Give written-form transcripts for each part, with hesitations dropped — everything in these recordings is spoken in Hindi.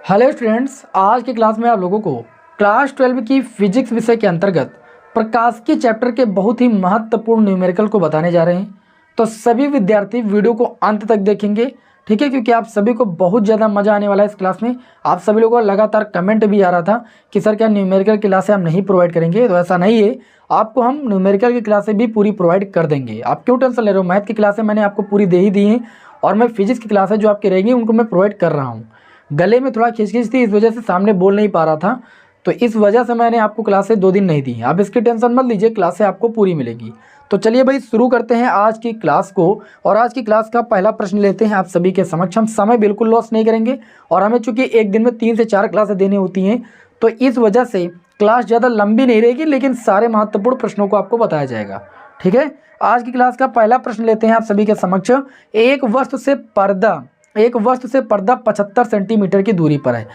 हेलो स्टूडेंट्स, आज की क्लास में आप लोगों को क्लास 12 की फिजिक्स विषय के अंतर्गत प्रकाशिकी चैप्टर के बहुत ही महत्वपूर्ण न्यूमेरिकल को बताने जा रहे हैं। तो सभी विद्यार्थी वीडियो को अंत तक देखेंगे, ठीक है, क्योंकि आप सभी को बहुत ज़्यादा मज़ा आने वाला है इस क्लास में। आप सभी लोगों को लगातार कमेंट भी आ रहा था कि सर क्या न्यूमेरिकल क्लासें हम नहीं प्रोवाइड करेंगे, तो ऐसा नहीं है, आपको हम न्यूमेरिकल की क्लासें भी पूरी प्रोवाइड कर देंगे। आप क्यों टेंशन ले रहे हो, मैथ की क्लासें मैंने आपको पूरी दे ही दी हैं और मैं फिजिक्स की क्लासें जो आपकी रहेंगी उनको मैं प्रोवाइड कर रहा हूँ। गले में थोड़ा खिचखिच थी, इस वजह से सामने बोल नहीं पा रहा था, तो इस वजह से मैंने आपको क्लासें 2 दिन नहीं दी। आप इसकी टेंशन मत लीजिए, क्लासें आपको पूरी मिलेगी। तो चलिए भाई शुरू करते हैं आज की क्लास को। और आज की क्लास का पहला प्रश्न लेते हैं आप सभी के समक्ष। हम समय बिल्कुल लॉस नहीं करेंगे और हमें चूंकि एक दिन में 3 से 4 क्लासें देनी होती हैं, तो इस वजह से क्लास ज़्यादा लंबी नहीं रहेगी, लेकिन सारे महत्वपूर्ण प्रश्नों को आपको बताया जाएगा, ठीक है। आज की क्लास का पहला प्रश्न लेते हैं आप सभी के समक्ष। एक वस्तु से पर्दा 75 सेंटीमीटर की दूरी पर है।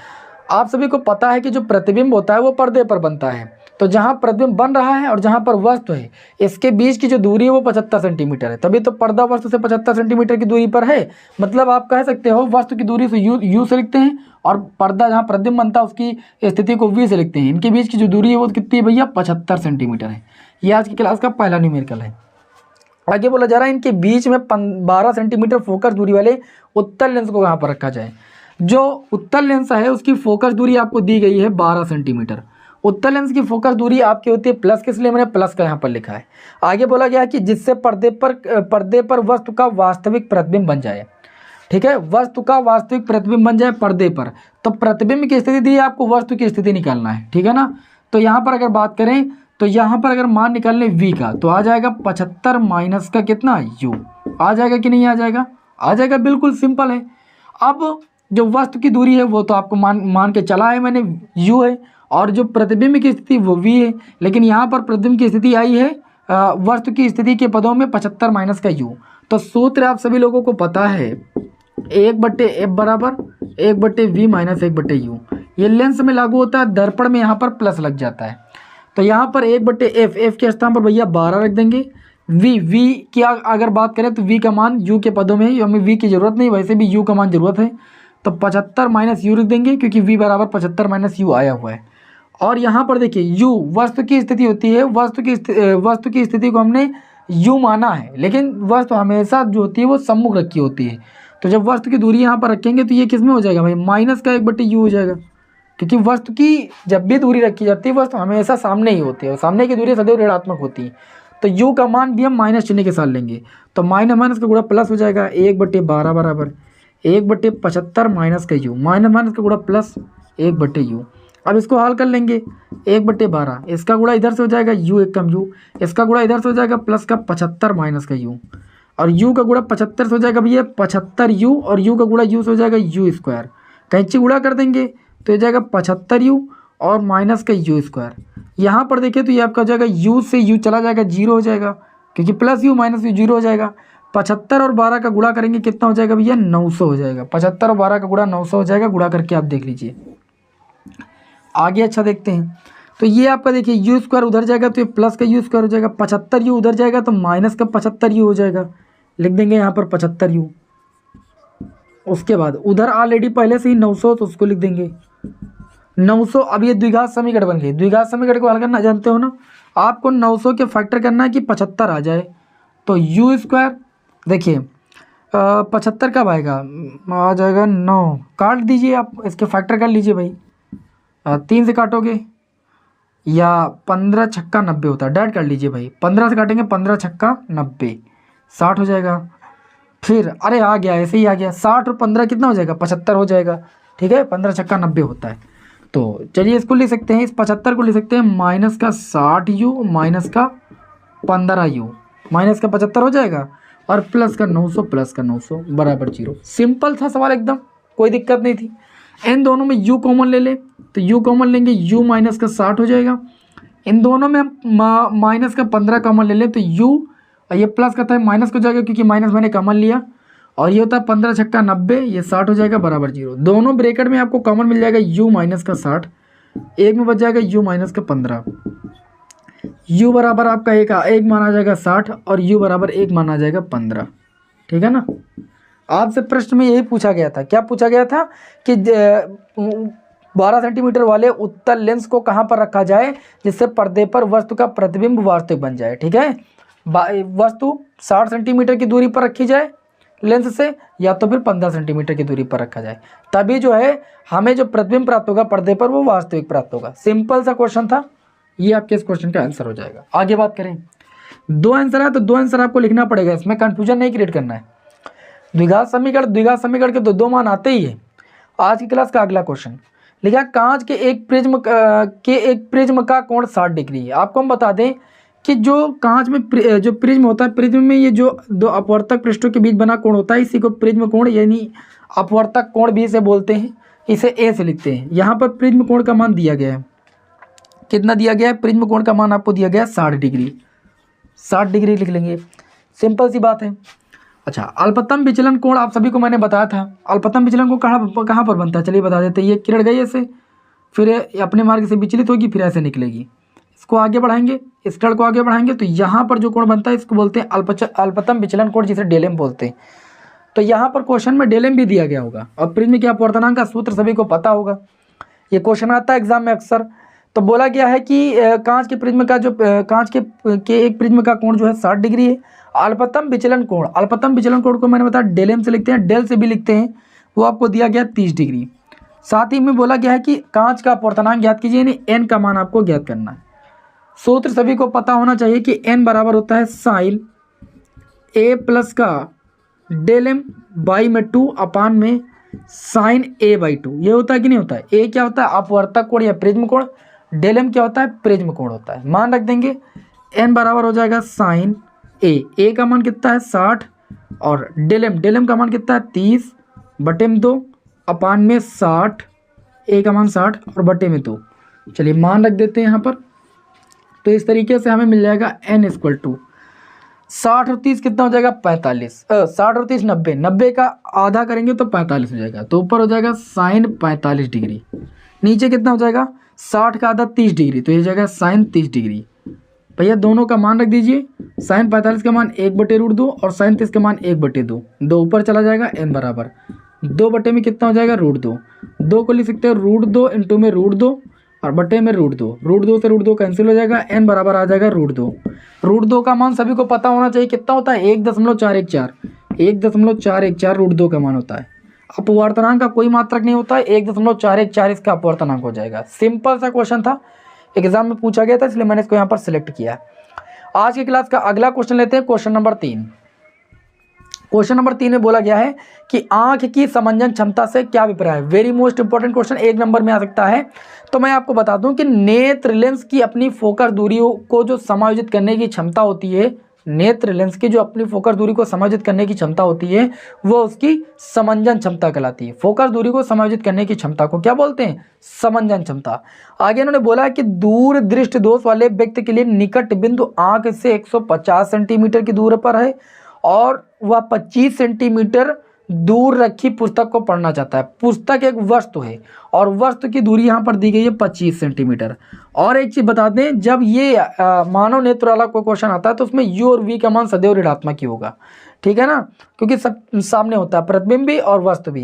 आप सभी को पता है कि जो प्रतिबिंब होता है वो पर्दे पर बनता है, तो जहाँ प्रतिबिंब बन रहा है और जहाँ पर वस्तु है, इसके बीच की जो दूरी है वो 75 सेंटीमीटर है। तभी तो पर्दा वस्तु से 75 सेंटीमीटर की दूरी पर है। मतलब आप कह सकते हो वस्तु की दूरी से यू से लिखते हैं और पर्दा जहाँ प्रतिबिंब बनता है उसकी स्थिति को वी से लिखते हैं। इनके बीच की जो दूरी है वो कितनी है भैया, 75 सेंटीमीटर है। ये आज की क्लास का पहला न्यूमेरिकल है। आगे बोला जा रहा है इनके बीच में 12 सेंटीमीटर फोकस दूरी वाले उत्तल लेंस को कहाँ पर रखा जाए। जो उत्तल लेंस है उसकी फोकस दूरी आपको दी गई है 12 सेंटीमीटर। उत्तल लेंस की फोकस दूरी आपकी होती है प्लस, किस लिए मैंने प्लस का यहाँ पर लिखा है। आगे बोला गया कि जिससे पर्दे पर वस्तु का वास्तविक प्रतिबिंब बन जाए, ठीक है, वस्तु का वास्तविक प्रतिबिंब बन जाए पर्दे पर। तो प्रतिबिंब की स्थिति दी है, आपको वस्तु की स्थिति निकालना है, ठीक है ना। तो यहाँ पर अगर बात करें तो यहाँ पर अगर मान निकालने v का तो आ जाएगा 75 माइनस का कितना u। आ जाएगा कि नहीं आ जाएगा, आ जाएगा, बिल्कुल सिंपल है। अब जो वस्तु की दूरी है वो तो आपको मान के चला है मैंने, u है, और जो प्रतिबिंब की स्थिति वो v है। लेकिन यहाँ पर प्रतिबिंब की स्थिति आई है वस्तु की स्थिति के पदों में 75 माइनस का u। तो सूत्र आप सभी लोगों को पता है, 1/f बराबर 1/v माइनस 1/u। ये लेंस में लागू होता है, दर्पण में यहाँ पर प्लस लग जाता है। तो यहाँ पर 1/f, f के स्थान पर भैया 12 रख देंगे। v की अगर बात करें तो v का मान u के पदों में है, हमें v की ज़रूरत नहीं, वैसे भी u का मान ज़रूरत है। तो 75 माइनस u रख देंगे क्योंकि v बराबर 75 माइनस u आया हुआ है। और यहाँ पर देखिए u वस्तु की स्थिति होती है, वस्तु की स्थिति को हमने u माना है, लेकिन वस्तु हमेशा जो होती है वो सम्मुख रखी होती है। तो जब वस्तु की दूरी यहाँ पर रखेंगे तो ये किस में हो जाएगा भाई, माइनस का 1/u हो जाएगा, क्योंकि वस्तु की जब भी दूरी रखी जाती है वस्तु हमेशा सामने ही होती है, सामने की दूरी सदैव ऋणात्मक होती है। तो u का मान भी हम माइनस चिन्ह के साथ लेंगे, तो माइनस माइनस का गुणा प्लस हो जाएगा। 1/12 बराबर 1/75 माइनस का u, माइनस माइनस का गुणा प्लस 1/u। अब इसको हल कर लेंगे, 1/12 इसका गुणा इधर से हो जाएगा u एक कम u, इसका गुणा इधर से हो जाएगा प्लस का 75 माइनस का u, और u का गुणा 75 से हो जाएगा भैया 75u, और u का गुणा u से हो जाएगा u स्क्वायर। कैंची गुणा कर देंगे तो ये जाएगा 75u और माइनस का u स्क्वायर। यहाँ पर देखिए तो ये आपका हो जाएगा u से u चला जाएगा, 0 हो जाएगा, क्योंकि प्लस u माइनस u 0 हो जाएगा। 75 और 12 का गुणा करेंगे कितना हो जाएगा भैया, 900 हो जाएगा। 75 और 12 का गुणा 900 हो जाएगा, गुणा करके आप देख लीजिए। आगे अच्छा देखते हैं, तो ये आपका देखिए u स्क्वायर उधर जाएगा तो ये प्लस का u स्क्वायर हो जाएगा, 75u उधर जाएगा तो माइनस का 75u हो जाएगा, लिख देंगे यहाँ पर 75u। उसके बाद उधर ऑलरेडी पहले से ही 900, तो उसको लिख देंगे 900। अब ये द्विघात समीकरण बन गई, द्विघात समीकरण को हल करना जानते हो ना, आपको 900 के फैक्टर करना है कि 75 आ जाए। तो u स्क्वायर देखिए 75 कब आएगा, आ जाएगा 9, काट दीजिए आप, इसके फैक्टर कर लीजिए भाई। 3 से काटोगे या 15 छक्का 90 होता है, डैड कर लीजिए भाई, 15 से काटेंगे 15 छक्का 90, 60 हो जाएगा। फिर अरे आ गया, ऐसे ही आ गया, 60 और 15 कितना हो जाएगा, 75 हो जाएगा, ठीक है, 15 छक्का 90 होता है। तो चलिए इसको लिख सकते हैं, इस 75 को लिख सकते हैं माइनस का 60u माइनस का 15u, माइनस का 75 हो जाएगा और प्लस का 900 बराबर 0। सिंपल था सवाल एकदम, कोई दिक्कत नहीं थी। इन दोनों में u कॉमन ले लें, तो u कॉमन लेंगे, u माइनस का 60 हो जाएगा। इन दोनों में माइनस का 15 कॉमन ले लें तो u, ये प्लस का था माइनस हो जाएगा क्योंकि माइनस मैंने कॉमन लिया, और ये होता है 15 छक्का 90, ये 60 हो जाएगा बराबर 0। दोनों ब्रैकेट में आपको कॉमन मिल जाएगा u माइनस का 60, एक में बच जाएगा u माइनस का 15। u बराबर आपका एक माना जाएगा 60 और u बराबर 1 माना जाएगा 15, ठीक है ना। आपसे प्रश्न में यही पूछा गया था। क्या पूछा गया था कि 12 सेंटीमीटर वाले उत्तल लेंस को कहाँ पर रखा जाए जिससे पर्दे पर वस्तु का प्रतिबिंब वास्तविक बन जाए। ठीक है, वस्तु 60 सेंटीमीटर की दूरी पर रखी जाए लेंस से, या तो फिर 15 सेंटीमीटर की दूरी पर रखा जाए, तभी जो है हमें जो प्रतिबिंब प्राप्त होगा पर्दे पर वो वास्तविक प्राप्त होगा। सिंपल सा क्वेश्चन था, ये आपके इस क्वेश्चन का आंसर हो जाएगा। आगे बात करें, 2 आंसर है तो 2 आंसर आपको लिखना पड़ेगा, इसमें कंफ्यूजन नहीं क्रिएट करना है। द्विघात समीकरण के तो 2 मान आते ही है। आज की क्लास का अगला क्वेश्चन लिखा, कांच के एक प्रिज्म का कोण 60 डिग्री है। आपको हम बता दें कि जो कांच में जो प्रिज्म होता है, प्रिज्म में ये जो 2 अपवर्तक पृष्ठों के बीच बना कोण होता है, इसी को प्रिज्म कोण यानी अपवर्तक कोण भी इसे बोलते हैं। इसे ए से लिखते हैं। यहाँ पर प्रिज्म कोण का मान दिया गया है, कितना दिया गया है? प्रिज्म कोण का मान आपको दिया गया है 60 डिग्री। 60 डिग्री लिख लेंगे, सिंपल सी बात है। अच्छा, अल्पतम विचलन कोण आप सभी को मैंने बताया था। अल्पतम विचलन कोण कहाँ पर बनता है, चलिए बता देते हैं। ये किरण गई ऐसे, फिर अपने मार्ग से विचलित होगी, फिर ऐसे निकलेगी। इसको आगे बढ़ाएंगे, इस किरण को आगे बढ़ाएंगे तो यहाँ पर जो कोण बनता है इसको बोलते हैं अल्पतम विचलन कोण, जिसे डेलेम बोलते हैं। तो यहाँ पर क्वेश्चन में डेलेम भी दिया गया होगा और प्रिज्म के अपवर्तनांक का सूत्र सभी को पता होगा। ये क्वेश्चन आता है एग्जाम में अक्सर। तो बोला गया है कि कांच के प्रिज्म का जो कांच के एक प्रिज्म का कोण जो है 60 डिग्री है। अल्पतम विचलन कोण को मैंने बताया डेलेम से लिखते हैं, डेल से भी लिखते हैं, वो आपको दिया गया 30 डिग्री। साथ ही में बोला गया है कि कांच का अपवर्तनांक ज्ञात कीजिए, यानी एन का मान आपको ज्ञात करना है। सूत्र सभी को पता होना चाहिए कि एन बराबर होता है साइन ए प्लस का डेलेम बाई में 2 अपान में साइन ए बाई 2। ये होता है कि नहीं होता है? ए क्या होता है? अपवर्तक कोण या प्रिज्म कोण। डेलेम क्या होता है? प्रिज्म कोण होता है। मान रख देंगे, एन बराबर हो जाएगा साइन ए का मान कितना है 60, और डेलेम का मान कितना है 30 बटे में 2 अपान में 60, ए का मान 60 और बटे में 2। चलिए मान रख देते हैं यहाँ पर। तो इस तरीके से हमें मिल जाएगा एन इक्वल टू 60 और 30 कितना हो जाएगा? 45। 60 और 30 90, 90 का आधा करेंगे तो 45 हो जाएगा। तो ऊपर हो जाएगा साइन 45 डिग्री, नीचे कितना हो जाएगा? 60 का आधा 30 डिग्री, तो ये जाएगा साइन 30 डिग्री। भैया दोनों का मान रख दीजिए, साइन 45 का मान 1/√2 और साइन 30 का मान 1/2। 2 ऊपर चला जाएगा, एन बराबर 2 बटे में कितना हो जाएगा? √2। 2 को लिख सकते हैं √2 इंटू में √2 और बटे में √2। √2 से √2 कैंसिल हो जाएगा, एन बराबर आ जाएगा √2। √2 का मान सभी को पता होना चाहिए, कितना होता है? 1.414। 1.414 √2 का मान होता है। अपवर्तनांक का कोई मात्रक नहीं होता है, 1.414 इसका अपवर्तनांक हो जाएगा। सिंपल सा क्वेश्चन था, एग्जाम में पूछा गया था, इसलिए मैंने इसको यहाँ पर सिलेक्ट किया। आज की क्लास का अगला क्वेश्चन लेते हैं, क्वेश्चन नंबर 3। क्वेश्चन नंबर 3 में बोला गया है कि आंख की समंजन क्षमता से क्या अभिप्राय है। Very most important question, 1 number में आ सकता है। तो मैं आपको बता दूं कि नेत्र लेंस की अपनी फोकस दूरी को जो समायोजित करने की क्षमता होती है, नेत्र लेंस की जो अपनी फोकस दूरी को समायोजित करने की क्षमता होती है, वो उसकी समंजन क्षमता कहलाती है। फोकस दूरी को समायोजित करने की क्षमता को क्या बोलते हैं? समंजन क्षमता। आगे इन्होंने बोला कि दूर दृष्टि दोष वाले व्यक्ति के लिए निकट बिंदु आंख से 150 सेंटीमीटर की दूरी पर है और वह 25 सेंटीमीटर दूर रखी पुस्तक को पढ़ना चाहता है। पुस्तक एक वस्तु है और वस्तु की दूरी यहाँ पर दी गई है 25 सेंटीमीटर। और एक चीज़ बता दें, जब ये मानव नेत्र वाला कोई क्वेश्चन आता है तो उसमें यू और वी का मान सदैव ऋणात्मक ही होगा, ठीक है ना, क्योंकि सब सामने होता है, प्रतिबिंब भी और वस्तु भी।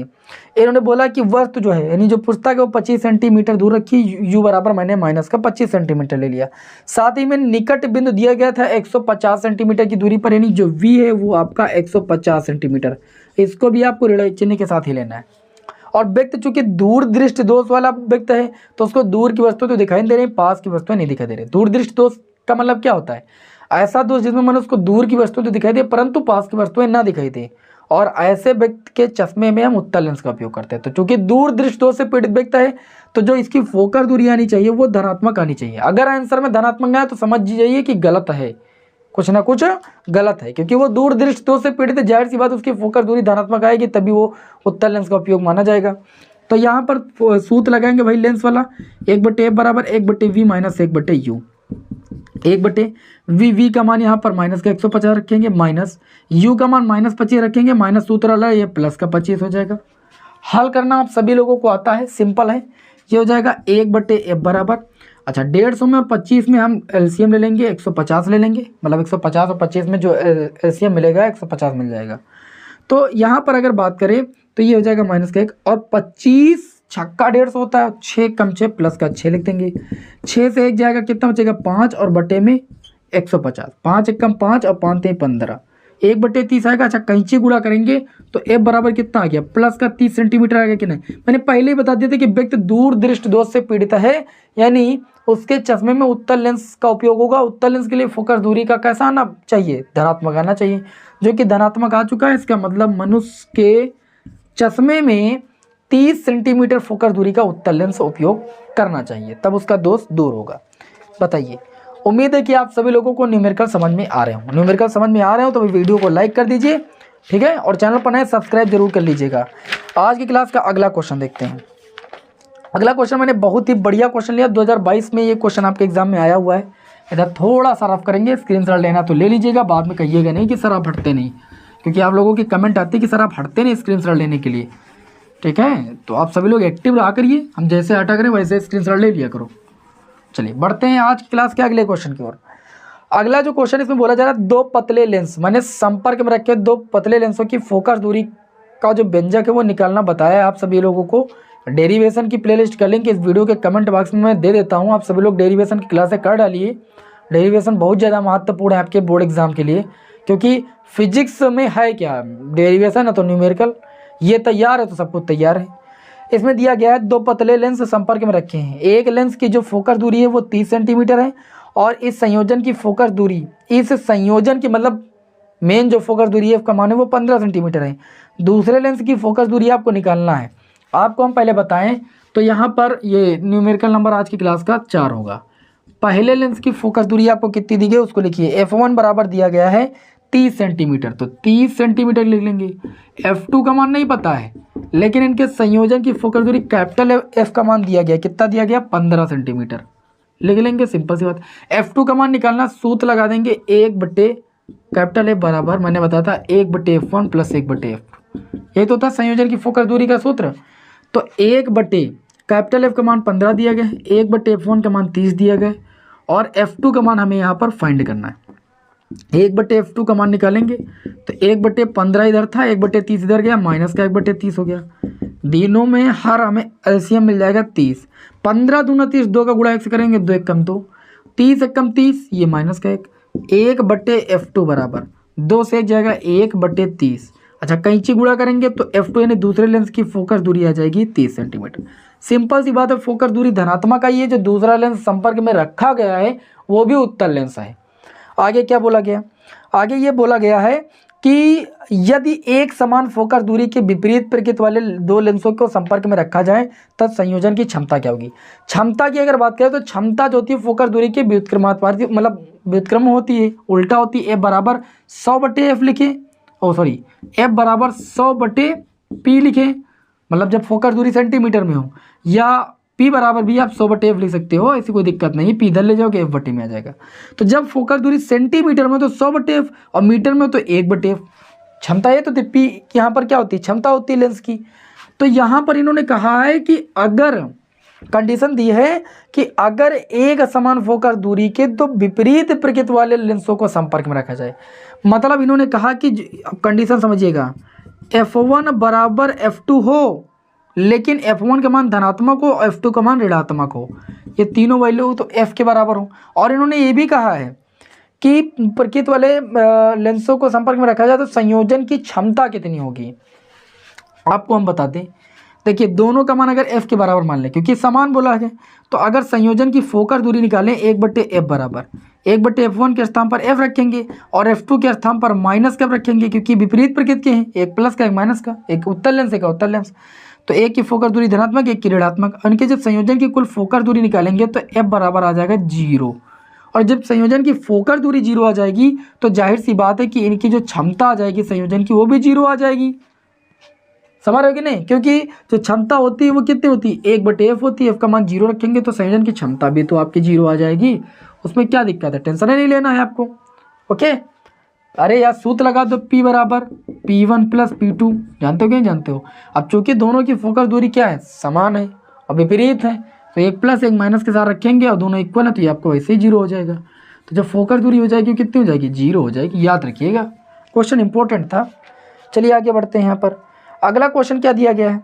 इन्होंने बोला कि वस्तु जो है यानी जो पुस्तक है वो 25 सेंटीमीटर दूर रखी, यू बराबर मैंने माइनस का 25 सेंटीमीटर ले लिया। साथ ही में निकट बिंदु दिया गया था 150 सेंटीमीटर की दूरी पर, यानी जो वी है वो आपका 150 सेंटीमीटर, इसको भी आपको ऋण चिन्ह के साथ ही लेना है। और व्यक्ति चूंकि दूर दृष्टि दोष वाला व्यक्ति है तो उसको दूर की वस्तु तो दिखाई नहीं दे रही, पास की वस्तुएं नहीं दिखाई दे रही। दूर दृष्टि दोष का मतलब क्या होता है? ऐसा दोष जिसमें मन उसको दूर की वस्तु तो दिखाई दे परंतु पास की वस्तुएं ना दिखाई दे, और ऐसे व्यक्ति के चश्मे में हम उत्तल लेंस का उपयोग करते हैं। तो चूंकि दूर दृष्टि दोष से पीड़ित व्यक्ति है तो जो इसकी फोकस दूरी आनी चाहिए वो धनात्मक आनी चाहिए। अगर आंसर में धनात्मक आया तो समझ जाइए कि गलत है, कुछ ना कुछ गलत है, क्योंकि वो दूर दृष्टि दोष से पीड़ित है, जाहिर सी बात उसकी फोकस दूरी धनात्मक आएगी तभी वो उत्तल लेंस का उपयोग माना जाएगा। तो यहाँ पर सूत्र लगाएंगे भाई लेंस वाला, 1/f बराबर 1/v माइनस 1/u। 1/v का मान यहाँ पर माइनस का 150 रखेंगे, माइनस u का मान -25 रखेंगे, माइनस सूत्र वाला ये प्लस का 25 हो जाएगा। हल करना आप सभी लोगों को आता है, सिंपल है। ये हो जाएगा 1/f बराबर, अच्छा 150 में और 25 में हम एलसीएम ले लेंगे, 150 ले लेंगे, मतलब 150 और 25 में जो एलसीएम मिलेगा 150 मिल जाएगा। तो यहाँ पर अगर बात करें तो ये हो जाएगा -1 और 25 छक्का 150 होता है, 6 कम 6 प्लस का 6 लिख देंगे। 6 से 1 जाएगा कितना बचेगा 5 और बटे में 150, 5 1 कम 5 और 5 3 15, 1/30 आएगा। अच्छा कैंची गुणा करेंगे तो f बराबर कितना आ गया प्लस का 30 सेंटीमीटर आ गया कि नहीं। मैंने पहले ही बता दिया था कि व्यक्ति दूर दृष्टि दोष से पीड़ित है, यानी उसके चश्मे में उत्तल लेंस का उपयोग होगा। उत्तल लेंस के लिए फोकस दूरी का कैसा आना चाहिए, धनात्मक आना चाहिए, जो कि धनात्मक आ चुका है। इसका मतलब मनुष्य के चश्मे में 30 सेंटीमीटर फोकस दूरी का उत्तल लेंस उपयोग करना चाहिए, तब उसका दोष दूर होगा। बताइए, उम्मीद है कि आप सभी लोगों को न्यूमेरिकल समझ में आ रहे हो। न्यूमेरिकल समझ में आ रहे हो तो वीडियो को लाइक कर दीजिए, ठीक है, और चैनल पर नए सब्सक्राइब जरूर कर लीजिएगा। आज की क्लास का अगला क्वेश्चन देखते हैं। अगला क्वेश्चन मैंने बहुत ही बढ़िया क्वेश्चन लिया, 2022 में ये क्वेश्चन आपके एग्जाम में आया हुआ है। इधर थोड़ा सा रफ करेंगे, स्क्रीनशॉट लेना तो ले लीजिएगा, बाद में कहिएगा नहीं कि सर आप हटते नहीं, क्योंकि आप लोगों की कमेंट आती है कि सर आप हटते नहीं स्क्रीनशॉट लेने के लिए, ठीक है। तो आप सभी लोग एक्टिव रहा करिए, हम जैसे हटा करें वैसे स्क्रीनशॉट ले लिया करो। चलिए बढ़ते हैं आज क्लास के अगले क्वेश्चन की ओर। अगला जो क्वेश्चन इसमें बोला जा रहा है, दो पतले लेंस माने संपर्क में रखे दो पतले लेंसों की फोकस दूरी का जो व्यंजक है वो निकालना बताया है आप सभी लोगों को। डेरिवेशन की प्लेलिस्ट का लिंक इस वीडियो के कमेंट बॉक्स में मैं दे देता हूँ, आप सभी लोग डेरिवेशन की क्लासें कर डालिए। डेरिवेशन बहुत ज़्यादा महत्वपूर्ण है आपके बोर्ड एग्जाम के लिए, क्योंकि फिजिक्स में है क्या, डेरिवेशन है तो न्यूमेरिकल, ये तैयार है तो सब कुछ तैयार है। इसमें दिया गया है दो पतले लेंस संपर्क में रखे हैं, एक लेंस की जो फोकस दूरी है वो 30 सेंटीमीटर है और इस संयोजन की फोकस दूरी, इस संयोजन की मतलब मेन जो फोकस दूरी है उसका मान है वो 15 सेंटीमीटर है। दूसरे लेंस की फोकस दूरी आपको निकालना है। आपको हम पहले बताएं तो यहाँ पर ये न्यूमेरिकल नंबर आज की क्लास का 4 होगा। पहले लेंस की फोकस दूरी आपको कितनी दी गई उसको लिखिए। F1 बराबर दिया गया है 30 सेंटीमीटर, तो 30 सेंटीमीटर लिख लेंगे। F2 का मान नहीं पता है, लेकिन इनके संयोजन की फोकस दूरी कैपिटल F का मान दिया गया, कितना दिया गया 15 सेंटीमीटर लिख लेंगे, सिंपल सी बात। F2 का मान निकालना, सूत्र लगा देंगे 1/F बराबर मैंने बताया था 1/F1 प्लस 1/F2, ये तो था संयोजन की फोकस दूरी का सूत्र। तो 1/F का मान 15 दिया गया, 1/F1 का मान 30 दिया गया और F2 का मान हमें यहाँ पर फाइंड करना है। 1/F2 का मान निकालेंगे तो 1/15 इधर था, 1/30 इधर गया, माइनस का 1/30 हो गया। दिनों में हर हमें एलसीएम मिल जाएगा 30, 15 दूना 30, 2 का गुणा 1 से करेंगे 2 1 कम 2, 30 1 कम 30, ये माइनस का 1/F2 बराबर 2 से 1 जाएगा 1/30। अच्छा कैंची गुणा करेंगे तो F2 यानी दूसरे लेंस की फोकस दूरी आ जाएगी 30 सेंटीमीटर। सिंपल सी बात है, फोकस दूरी धनात्मक आई है, जो दूसरा लेंस संपर्क में रखा गया है वो भी उत्तल लेंस है। आगे क्या बोला गया, आगे ये बोला गया है कि यदि एक समान फोकस दूरी के विपरीत प्रकृति वाले दो लेंसों को संपर्क में रखा जाए तब संयोजन की क्षमता क्या होगी। क्षमता की अगर बात करें तो क्षमता जो होती है फोकस दूरी के व्युत्क्रमानुपाती मतलब व्युत्क्रम होती है, उल्टा होती है। F बराबर 100/F लिखें, F बराबर 100/P लिखें, मतलब जब फोकस दूरी सेंटीमीटर में हो, या P बराबर भी आप 100/F लिख सकते हो, ऐसी कोई दिक्कत नहीं, P इधर ले जाओगे F/T में आ जाएगा। तो जब फोकस दूरी सेंटीमीटर में तो 100/F और मीटर में तो 1/F। क्षमता ये तो थी, P यहाँ पर क्या होती है, क्षमता होती है लेंस की। तो यहाँ पर इन्होंने कहा है कि अगर कंडीशन दी है कि अगर एक समान फोकस दूरी के दो विपरीत प्रकृति वाले लेंसों को संपर्क में रखा जाए, मतलब इन्होंने कहा कि कंडीशन समझिएगा, F1 बराबर F2 हो, लेकिन F1 का मान धनात्मक हो और F2 का मान ऋणात्मक हो, ये तीनों वैल्यू तो F के बराबर हो। और इन्होंने ये भी कहा है कि प्रकृति वाले लेंसों को संपर्क में रखा जाए तो संयोजन की क्षमता कितनी होगी, आपको हम बताते हैं। देखिए दोनों का मान अगर F के बराबर मान लें, क्योंकि समान बोला है, तो अगर संयोजन की फोकस दूरी निकालें 1/F बराबर 1/F1 के स्थान पर F रखेंगे और F2 के स्थान पर माइनस कब रखेंगे, क्योंकि विपरीत प्रकृति के हैं, एक प्लस का एक माइनस का, एक उत्तल लेंस एक उत्तल लेंस, तो एक की फोकस दूरी धनात्मक एक की ऋणात्मक। उनके जब संयोजन की कुल फोकस दूरी निकालेंगे तो F बराबर आ जाएगा 0, और जब संयोजन की फोकस दूरी 0 आ जाएगी तो जाहिर सी बात है कि इनकी जो क्षमता आ जाएगी संयोजन की वो भी 0 आ जाएगी। समझ रहे हो कि नहीं, क्योंकि जो क्षमता होती है वो कितनी होती है 1/F होती है, F का मान 0 रखेंगे तो संयोजन की क्षमता भी तो आपकी 0 आ जाएगी, उसमें क्या दिक्कत है, टेंशन नहीं लेना है आपको। ओके, अरे यार सूत्र लगा दो, P बराबर P1 प्लस P2, जानते हो कि नहीं जानते हो। अब चूंकि दोनों की फोकस दूरी क्या है, समान है और विपरीत है, तो एक प्लस एक माइनस के साथ रखेंगे और दोनों इक्वल है तो ये आपको वैसे ही 0 हो जाएगा। तो जब फोकस दूरी हो जाएगी कितनी हो जाएगी, 0 हो जाएगी, याद रखिएगा, क्वेश्चन इंपॉर्टेंट था। चलिए आगे बढ़ते हैं। यहाँ पर अगला क्वेश्चन क्या दिया गया है,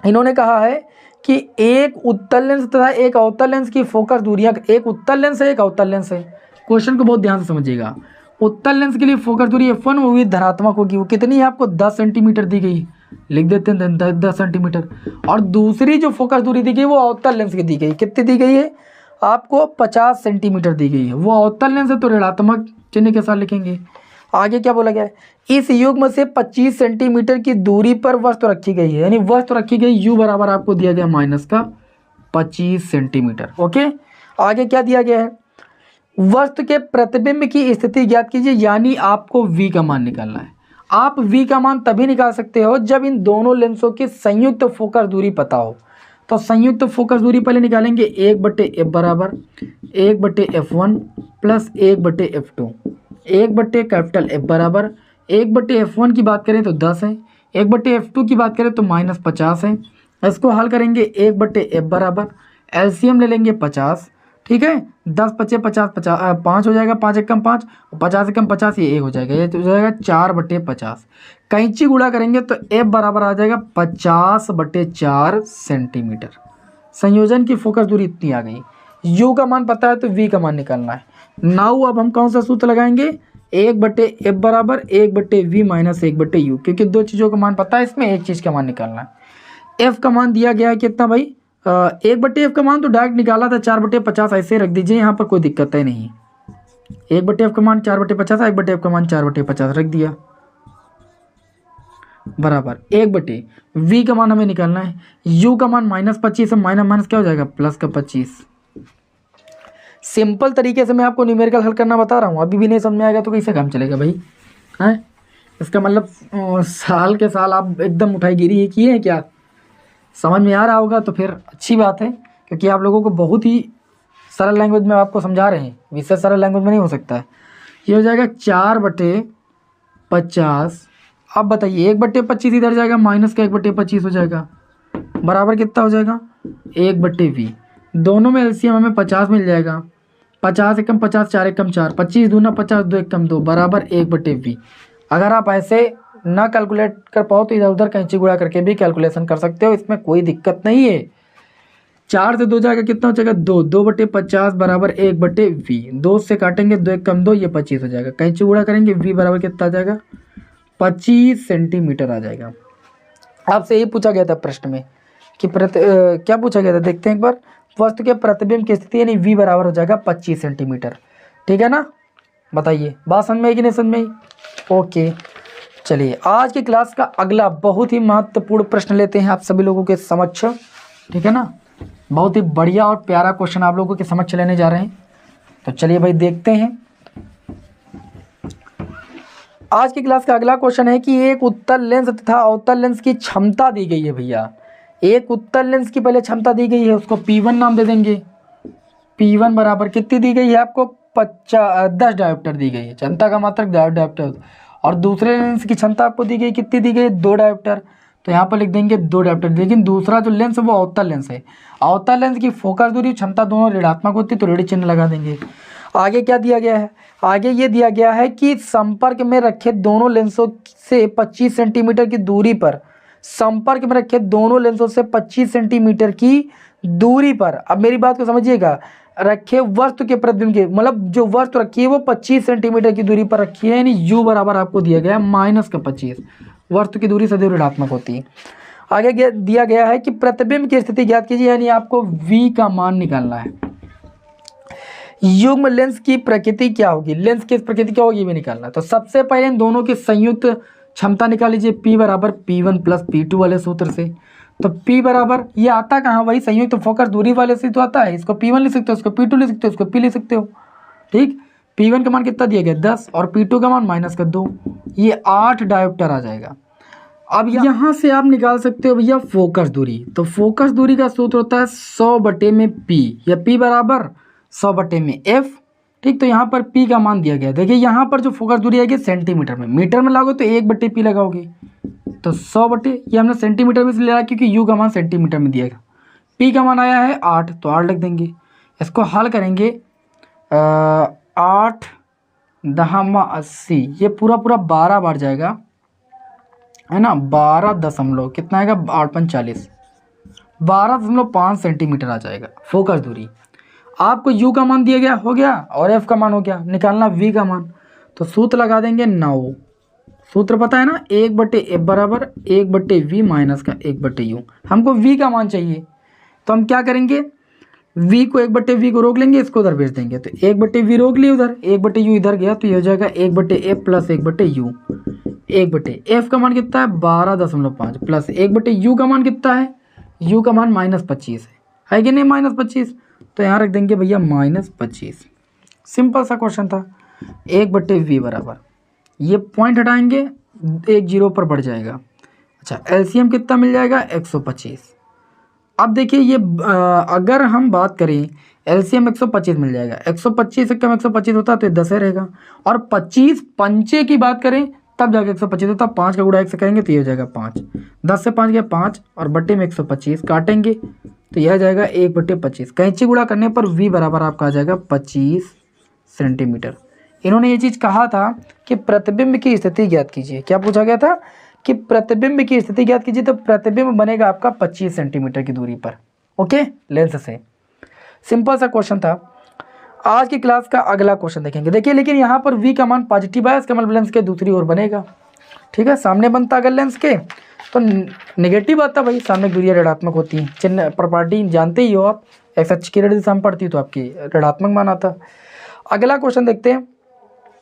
इन्होंने कहा है कि एक उत्तल लेंस तथा एक अवतल लेंस की फोकस दूरियां, एक उत्तल लेंस है एक अवतल लेंस है। क्वेश्चन को बहुत ध्यान से समझिएगा। उत्तल लेंस के लिए फोकस दूरी F1 वो भी धनात्मक होगी, वो कितनी है आपको 10 सेंटीमीटर दी गई, लिख देते हैं 10 सेंटीमीटर। और दूसरी जो फोकस दूरी दी गई वो अवतल लेंस की दी गई, कितनी दी गई है आपको 50 सेंटीमीटर दी गई है। वो अवतल लेंस है तो ऋणात्मक चिन्ह के साथ लिखेंगे। आगे क्या बोला गया है, इस युग्म से 25 सेंटीमीटर की दूरी पर वस्तु रखी गई है, यानी वस्तु रखी गई u बराबर आपको दिया गया -25 सेंटीमीटर। ओके, आगे क्या दिया गया है, वस्तु के प्रतिबिंब की स्थिति ज्ञात कीजिए, यानी आपको v का मान निकालना है। आप v का मान तभी निकाल सकते हो जब इन दोनों लेंसों की संयुक्त फोकस दूरी पता हो। तो संयुक्त फोकस दूरी पहले निकालेंगे, 1/f बराबर 1/f1 प्लस 1/f2, 1/F बराबर 1/F1 की बात करें तो 10 है, 1/F2 की बात करें तो -50 है। इसको हल करेंगे, 1/F बराबर एलसीएम ले लेंगे 50, ठीक है, 10 × 50 5 हो जाएगा, 5 एकम 5, 50 एकम 50 ये 1 हो जाएगा, ये तो हो जाएगा 4/50। कैंची गुणा करेंगे तो F बराबर आ जाएगा 50/4 सेंटीमीटर। संयोजन की फोकस दूरी इतनी आ गई। U का मान पता है तो V का मान निकालना है। नाउ अब हम कौन सा सूत्र लगाएंगे, 1/F बराबर 1/V माइनस 1/U, क्योंकि दो चीज़ों का मान पता है, इसमें एक चीज़ का मान निकालना है। F का मान दिया गया है कितना भाई, 1/F का मान तो डायरेक्ट निकाला था 4/50, ऐसे रख दीजिए, यहाँ पर कोई दिक्कत है नहीं। 1/F का मान 4/50, 1/F का मान 4/50 रख दिया, बराबर 1/V का मान हमें निकालना है। U का मान -25 है, माइनस क्या हो जाएगा +25। सिंपल तरीके से मैं आपको न्यूमेरिकल हल करना बता रहा हूँ, अभी भी नहीं समझ में आएगा तो कैसे काम चलेगा भाई, हैं? इसका मतलब साल के साल आप एकदम उठाईगिरी ही किए हैं क्या? समझ में आ रहा होगा तो फिर अच्छी बात है, क्योंकि आप लोगों को बहुत ही सरल लैंग्वेज में आपको समझा रहे हैं, विशेष सरल लैंग्वेज में नहीं हो सकता है। ये हो जाएगा 4/50। अब बताइए 1/25 इधर जाएगा, माइनस का 1/25 हो जाएगा, बराबर कितना हो जाएगा 1/V। दोनों में एलसीएम हमें 50 मिल जाएगा, 50 एकम 50, 4 एकम 4, 25 दूना 50, 2 एकम 2, बराबर 1/V। अगर आप ऐसे ना कैलकुलेट कर पाओ तो इधर उधर कैंची गुणा करके भी कैलकुलेशन कर सकते हो, इसमें कोई दिक्कत नहीं है। 4 से 2 जाएगा, कितना हो जाएगा 2, 2/50 बराबर 1/V। 2 से काटेंगे, 2 एकम 2, ये 25 हो जाएगा, कैंची गुणा करेंगे, V बराबर कितना आ जाएगा 25 सेंटीमीटर आ जाएगा। आपसे यही पूछा गया था प्रश्न में कि क्या पूछा गया था, देखते हैं एक बार। वस्तु के प्रतिबिंब की स्थिति यानी V बराबर हो जाएगा 25 सेंटीमीटर, ठीक है ना? बताइए बात समझ में आई कि नहीं समझ में आई? ओके, चलिए आज की क्लास का अगला बहुत ही महत्वपूर्ण प्रश्न लेते हैं आप सभी लोगों के समक्ष, ठीक है ना? बहुत ही बढ़िया और प्यारा क्वेश्चन आप लोगों के समक्ष लेने जा रहे हैं, तो चलिए भाई देखते हैं। आज की क्लास का अगला क्वेश्चन है कि एक उत्तल लेंस तथा अवतल लेंस की क्षमता दी गई है भैया। एक उत्तल लेंस की पहले क्षमता दी गई है, उसको P1 नाम दे देंगे। P1 बराबर कितनी दी गई है आपको 10 डायोप्टर दी गई है, क्षमता का मात्रक डायोप्टर। और दूसरे लेंस की क्षमता आपको दी गई, कितनी दी गई 2 डायोप्टर, तो यहाँ पर लिख देंगे 2 डायोप्टर। लेकिन दूसरा जो लेंस है वो अवतल लेंस है, अवतल लेंस की फोकस दूरी क्षमता दोनों ऋणात्मक होती है, तो ऋण चिन्ह लगा देंगे। आगे क्या दिया गया है, आगे ये दिया गया है कि संपर्क में रखे दोनों लेंसों से 25 सेंटीमीटर की दूरी पर, संपर्क में रखे दोनों लेंसों से 25 सेंटीमीटर की दूरी पर, अब मेरी बात को समझिएगा, रखे वस्तु के प्रतिबिंब के, मतलब जो वस्तु रखी है वो 25 सेंटीमीटर की दूरी पर रखी है, यानी U बराबर आपको दिया गया -25। वस्तु की दूरी सदैव ऋणात्मक होती है। आगे दिया गया है कि प्रतिबिंब की स्थिति ज्ञात कीजिए, यानी आपको V का मान निकालना है। युग्म लेंस की प्रकृति क्या होगी, लेंस की प्रकृति क्या होगी ये भी निकालना है। तो सबसे पहले इन दोनों की संयुक्त क्षमता निकाल लीजिए, P बराबर P1 प्लस P2 वाले सूत्र से। तो P बराबर ये आता कहाँ, वही संयुक्त फोकस दूरी वाले से तो आता है। इसको P1 लिख सकते हो, इसको P2 लिख सकते हो, इसको P लिख सकते हो, ठीक। P1 का मान कितना दिया गया 10 और P2 का मान -2, ये 8 डायोप्टर आ जाएगा। अब यहाँ से आप निकाल सकते हो भैया फोकस दूरी। तो फोकस दूरी का सूत्र होता है 100/P, या P बराबर 100/F, ठीक। तो यहाँ पर P का मान दिया गया, देखिए यहाँ पर जो फोकस दूरी आएगी सेंटीमीटर में, मीटर में लागो तो 1/P लगाओगे, तो 100 ये हमने सेंटीमीटर में से ले रहा क्योंकि U का मान सेंटीमीटर में दिएगा। P का मान आया है 8, तो 8 लिख देंगे। इसको हल करेंगे 8 × 10 = 80, ये पूरा 12 बार जाएगा, है ना, 12 दशमलव कितना आएगा, 8 × 12.5 सेंटीमीटर आ जाएगा फोकस दूरी। आपको यू का मान दिया गया, हो गया, और एफ का मान हो गया, निकालना वी का मान। तो सूत्र लगा देंगे 9, सूत्र पता है ना, 1/f बराबर 1/v माइनस का 1/u। हमको v का मान चाहिए, तो हम क्या करेंगे, v को 1/v को रोक लेंगे, इसको उधर भेज देंगे। तो 1/v रोक लिया उधर, 1/u इधर गया, तो ये हो जाएगा 1/f प्लस 1/u। 1/f का मान कितना है, 12.5 प्लस 1/u का मान कितना है, u का मान -25 है कि नहीं, -25। तो यहाँ रख देंगे भैया -25। सिंपल सा क्वेश्चन था। 1/v बराबर, ये पॉइंट हटाएंगे, 1 0 पर बढ़ जाएगा। अच्छा, एलसीएम कितना मिल जाएगा, 125। अब देखिए ये अगर हम बात करें, एलसीएम 125 मिल जाएगा, 125 से कम 125 होता तो ये 10 रहेगा, और 25 पंचे की बात करें तब जाके 125 होता। 5 का गुणा 1 से करेंगे तो ये हो जाएगा 5, 10 से 5 गया 5, और बट्टे में 125 काटेंगे तो यह जाएगा 1/25। कैंची गुणा करने पर v बराबर आपका आ जाएगा 25 सेंटीमीटर। इन्होंने ये चीज़ कहा था कि प्रतिबिंब की स्थिति ज्ञात कीजिए। क्या पूछा गया था कि प्रतिबिंब की स्थिति ज्ञात कीजिए, तो प्रतिबिंब बनेगा आपका 25 सेंटीमीटर की दूरी पर, ओके, लेंस से। सिंपल सा क्वेश्चन था। आज की क्लास का अगला क्वेश्चन देखेंगे। देखिए लेकिन यहाँ पर v का मान पॉजिटिव है, इसका मतलब लेंस के दूसरी ओर बनेगा, ठीक है। सामने बनता अगर लेंस के तो नेगेटिव आता भाई, सामने दूरियां ऋणात्मक होती हैं। चिन्ह प्रॉपर्टी जानते ही हो आप, एक्स अक्ष की दिशा में पड़ती तो आपकी ऋणात्मक मान आता। अगला क्वेश्चन देखते हैं।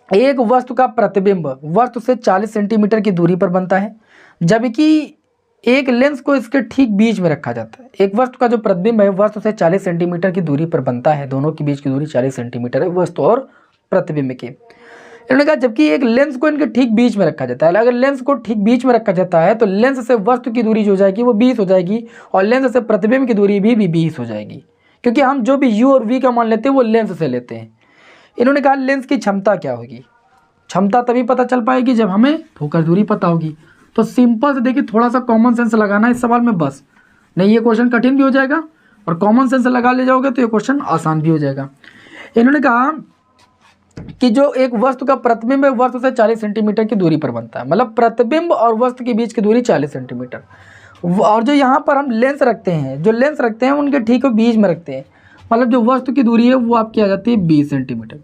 एक वस्तु का प्रतिबिंब वस्तु से 40 सेंटीमीटर की दूरी पर बनता है, जबकि एक लेंस को इसके ठीक बीच में रखा जाता है। एक वस्तु का जो प्रतिबिंब है वस्तु से 40 सेंटीमीटर की दूरी पर बनता है, दोनों के बीच की दूरी 40 सेंटीमीटर है, वस्तु और प्रतिबिंब की। इन्होंने कहा जबकि एक लेंस को इनके ठीक बीच में रखा जाता है। अगर लेंस को ठीक बीच में रखा जाता है तो लेंस से वस्तु की दूरी जो हो जाएगी वो 20 हो जाएगी, और लेंस से प्रतिबिंब की दूरी भी 20 हो जाएगी, क्योंकि हम जो भी u और v का मान लेते हैं वो लेंस से लेते हैं। इन्होंने कहा लेंस की क्षमता क्या होगी, क्षमता तभी पता चल पाएगी जब हमें फोकस दूरी पता होगी। तो सिंपल से देखिए, थोड़ा सा कॉमन सेंस लगाना है इस सवाल में बस, नहीं ये क्वेश्चन कठिन भी हो जाएगा, और कॉमन सेंस लगा ले जाओगे तो ये क्वेश्चन आसान भी हो जाएगा। इन्होंने कहा कि जो एक वस्तु का प्रतिबिंब है वस्तु से 40 सेंटीमीटर की दूरी पर बनता है, मतलब प्रतिबिंब और वस्तु के बीच की दूरी 40 सेंटीमीटर। और जो यहाँ पर हम लेंस रखते हैं, जो लेंस रखते हैं उनके ठीक बीच में रखते हैं, मतलब जो वस्तु की दूरी है वो आपकी आ जाती है 20 सेंटीमीटर।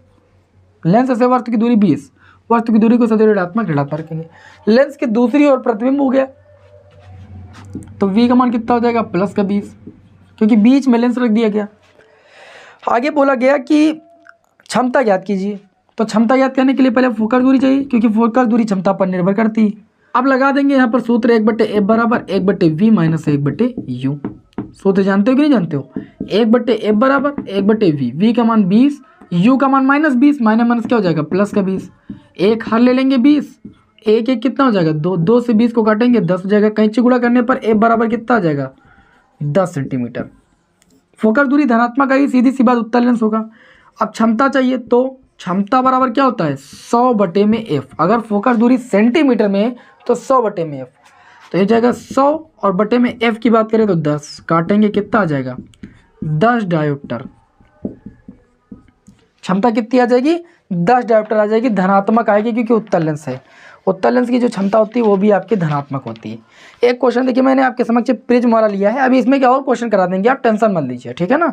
लेंस से वस्तु की दूरी 20, वस्तु की दूरी को सदैव ऋणात्मक रखेंगे। लेंस की दूसरी ओर प्रतिबिंब हो गया तो v का मान कितना हो जाएगा, प्लस का 20, क्योंकि बीच में लेंस रख दिया गया। आगे बोला गया कि क्षमता ज्ञात कीजिए, तो क्षमता ज्ञात करने के लिए पहले फोकस दूरी चाहिए, क्योंकि फोकस दूरी क्षमता पर निर्भर करती है। अब लगा देंगे यहाँ पर सूत्र 1/f बराबर 1/v माइनस 1/u। सूत्र जानते हो कि नहीं जानते हो, 1/f बराबर 1/v, v का मान 20, u का मान -20, माइनस क्या हो जाएगा, प्लस का 20। एक हर ले लेंगे 20, एक एक कितना हो जाएगा, 2 से 20 को काटेंगे 10 हो जाएगा। कैंची गुणा करने पर f बराबर कितना आ जाएगा, 10 सेंटीमीटर। फोकस दूरी धनात्मक आई, सीधी सी बात उत्तर लेंस होगा। अब क्षमता चाहिए, तो क्षमता बराबर क्या होता है, 100/f। अगर फोकस दूरी सेंटीमीटर में है तो 100/f, तो ये जाएगा 100, और बटे में f की बात करें तो 10, काटेंगे कितना आ जाएगा, 10 डायोप्टर। क्षमता कितनी आ जाएगी, 10 डायोप्टर आ जाएगी, धनात्मक आएगी क्योंकि उत्तल लेंस है। उत्तल लेंस की जो क्षमता होती है वो भी आपकी धनात्मक होती है। एक क्वेश्चन देखिए मैंने आपके समक्ष प्रिज्म वाला लिया है, अभी इसमें क्या और क्वेश्चन करा देंगे, आप टेंशन मत लीजिए, ठीक है ना।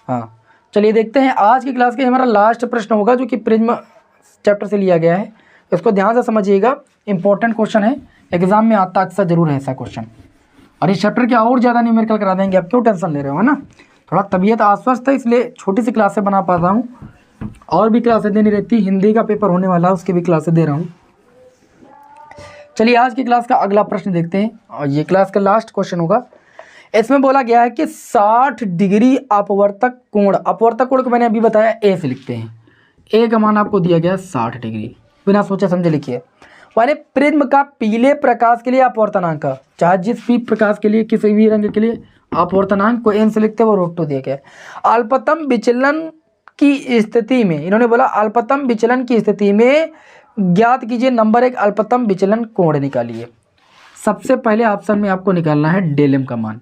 हाँ चलिए देखते हैं आज की क्लास के हमारा लास्ट प्रश्न होगा जो कि प्रिज्म चैप्टर से लिया गया है। इसको ध्यान से समझिएगा, इंपॉर्टेंट क्वेश्चन है, एग्जाम में आता अक्सर जरूर है ऐसा क्वेश्चन। और इस चैप्टर के और ज़्यादा न्यूमेरिकल करा देंगे, आप क्यों टेंशन ले रहे हो, है ना। थोड़ा तबीयत अस्वस्थ है इसलिए छोटी सी क्लासें बना पाता हूँ, और भी क्लासें देनी रहती, हिंदी का पेपर होने वाला है उसकी भी क्लासें दे रहा हूँ। चलिए आज की क्लास का अगला प्रश्न देखते हैं, और ये क्लास का लास्ट क्वेश्चन होगा। इसमें बोला गया है कि 60 डिग्री अपवर्तक कोण को मैंने अभी बताया ए से लिखते हैं। ए का मान आपको दिया गया 60 डिग्री, बिना सोचे समझे लिखिए। वाले प्रिज्म का पीले प्रकाश के लिए अपवर्तनांक, चाहे जिस भी प्रकाश के लिए किसी भी रंग के लिए अपवर्तनांक को एन से लिखते हैं, वो √2 दिया गया। अल्पतम विचलन की स्थिति में इन्होंने बोला अल्पतम विचलन की स्थिति में ज्ञात कीजिए नंबर 1 अल्पतम विचलन कोण निकालिए। सबसे पहले ऑप्शन में आपको निकालना है डेल m का मान।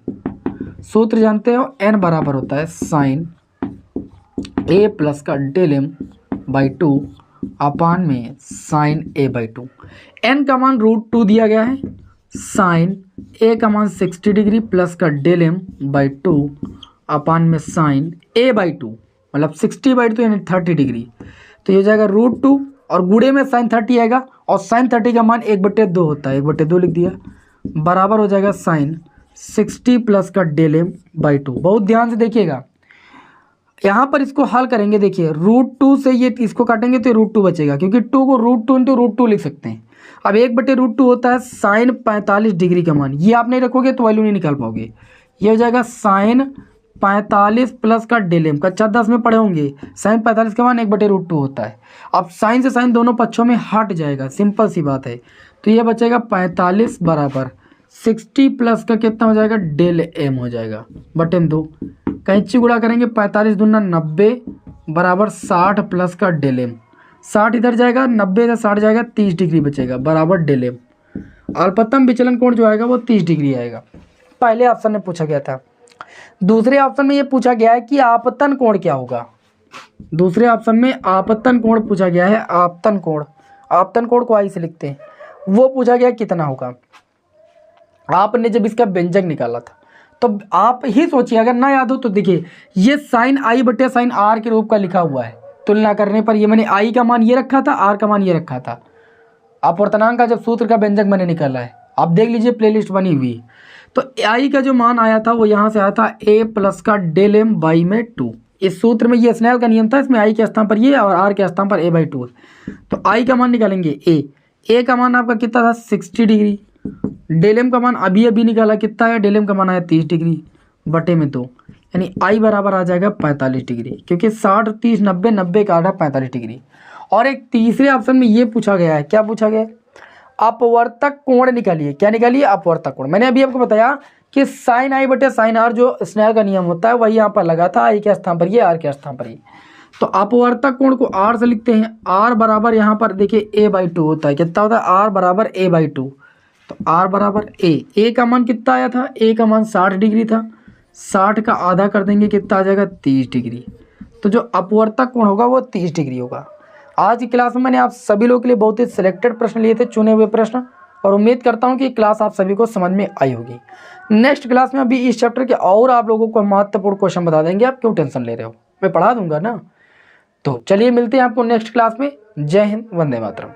सूत्र जानते हो, n बराबर होता है साइन a प्लस का डेल m/2 अपान में साइन a/2। n का मान √2 दिया गया है, साइन ए का मान 60 डिग्री प्लस का डेल एम बाई 2 अपान में साइन ए बाई 2 मतलब 60/2 यानी 30 डिग्री। तो ये हो जाएगा √2 और गुड़े में साइन 30 आएगा और साइन 30 का मान 1/2 होता है, 1/2 लिख दिया, बराबर हो जाएगा साइन 60 प्लस का डेल एम बाई 2। बहुत ध्यान से देखिएगा, यहाँ पर इसको हल करेंगे। देखिए √2 से ये इसको काटेंगे तो √2 बचेगा, क्योंकि 2 को √2 इंटू √2 लिख सकते हैं। अब 1/√2 होता है साइन 45 डिग्री का मान, ये आप नहीं रखोगे तो वैल्यू नहीं निकाल पाओगे। ये हो जाएगा साइन 45 प्लस का डेल एम, कक्षा 10 में पढ़े होंगे, साइन 45 का मान 1/√2 होता है। अब साइन से साइन दोनों पक्षों में हट जाएगा, सिंपल सी बात है। तो ये बचेगा 45 बराबर 60 प्लस का कितना हो जाएगा, डेल एम हो जाएगा बटे में 2। कैंची गुणा करेंगे, 45 दूना 90 बराबर 60 प्लस का डेल एम, 60 इधर जाएगा, 90 से 60 जाएगा, 30 डिग्री बचेगा बराबर डेल एम। अल्पतम विचलन कोण जो आएगा वो 30 डिग्री आएगा, पहले ऑप्शन में पूछा गया था। दूसरे ऑप्शन में ये पूछा गया है कि आपतन कोण क्या होगा। दूसरे ऑप्शन में आपतन कोण पूछा गया है, आपतन कोण, आपतन कोण को आई से लिखते हैं, वो पूछा गया कितना होगा। आपने जब इसका व्यंजक निकाला था तो आप ही सोचिए, अगर ना याद हो तो देखिए ये साइन आई बटे साइन आर के रूप का लिखा हुआ है। तुलना करने पर ये मैंने आई का मान ये रखा था, आर का मान ये रखा था। अपवर्तनांक का जब सूत्र का व्यंजक मैंने निकाला है, आप देख लीजिए प्लेलिस्ट बनी हुई। तो आई का जो मान आया था वो यहाँ से आया था ए प्लस का डेल एम बाई में 2। इस सूत्र में ये स्नेल का नियम था, इसमें आई के स्थान पर ये और आर के स्थान पर ए बाई 2। तो आई का मान निकालेंगे ए का मान आपका कितना था 60 डिग्री, डेल एम का मान अभी अभी निकाला कितना है, डेल एम का मान आया 30 डिग्री बटे में 2, यानी आई बराबर आ जाएगा 45 डिग्री, क्योंकि 60 30 90 90 का आधा 45 डिग्री। और एक तीसरे ऑप्शन में ये पूछा गया है, क्या पूछा गया है, अपवर्तक कोण निकालिए। क्या निकालिए, अपवर्तक कोण। मैंने अभी आपको बताया कि साइन आई बटे साइन आर जो स्नेल का नियम होता है वही यहाँ पर लगा था, आई के स्थान पर ये, आर के स्थान पर ये। तो अपवर्तक कोण को आर से लिखते हैं, आर बराबर यहाँ पर देखिए ए बाई 2 होता है, कितना होता है, आर बराबर ए बाई 2। तो आर बराबर ए का मान कितना आया था, ए का मान 60 डिग्री था, 60 का आधा कर देंगे कितना आ जाएगा 30 डिग्री। तो जो अपवर्तक कोण होगा वो 30 डिग्री होगा। आज की क्लास में मैंने आप सभी लोगों के लिए बहुत ही सिलेक्टेड प्रश्न लिए थे, चुने हुए प्रश्न, और उम्मीद करता हूं कि क्लास आप सभी को समझ में आई होगी। नेक्स्ट क्लास में अभी इस चैप्टर के और आप लोगों को महत्वपूर्ण क्वेश्चन बता देंगे, आप क्यों टेंशन ले रहे हो, मैं पढ़ा दूंगा ना। तो चलिए मिलते हैं आपको नेक्स्ट क्लास में। जय हिंद, वंदे मातरम।